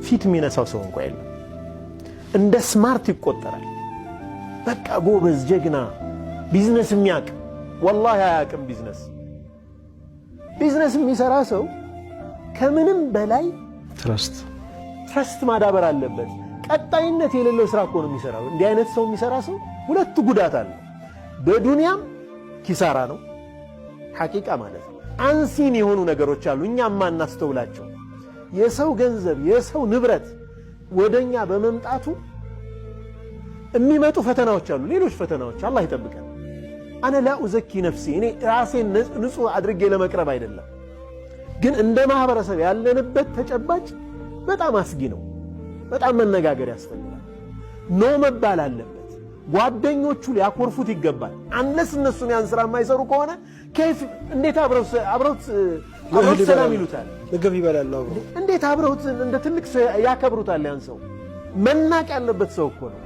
ፊት የሚነሳው ሰው እንኳን የለም። እንደ ስማርት ይቆጠራል። በቃ ጎበዝ ጀግና ቢዝነስ የሚያውቅ ወላሂ አያውቅም። ቢዝነስ የሚሰራ ሰው ከምንም በላይ ትረስት ማዳበር አለበት። ቀጣይነት የሌለው ስራ እኮ ነው የሚሰራው። እንዲህ አይነት ሰው የሚሰራ ሰው ሁለት ጉዳት አለ። በዱንያም ኪሳራ ነው ሐቂቃ ማለት ነው። አንሲን የሆኑ ነገሮች አሉ እኛም ማናስተውላቸው። የሰው ገንዘብ የሰው ንብረት ወደኛ በመምጣቱ የሚመጡ ፈተናዎች አሉ። ሌሎች ፈተናዎች አላህ ይጠብቀን። አነ ላ ኡዘኪ ነፍሲ እኔ ራሴን ንጹህ አድርጌ ለመቅረብ አይደለም፣ ግን እንደ ማህበረሰብ ያለንበት ተጨባጭ በጣም አስጊ ነው። በጣም መነጋገር ያስፈልጋል። ኖ መባል አለበት። ጓደኞቹ ሊያኮርፉት ይገባል። አንለስ እነሱን ያን ስራ የማይሰሩ ከሆነ ከይፍ እንዴት አብረውት ሰላም ይሉታል? ምግብ ይበላሉ አብረው። እንዴት አብረውት እንደ ትልቅ ሰው ያከብሩታል? ያን ሰው መናቅ ያለበት ሰው እኮ ነው።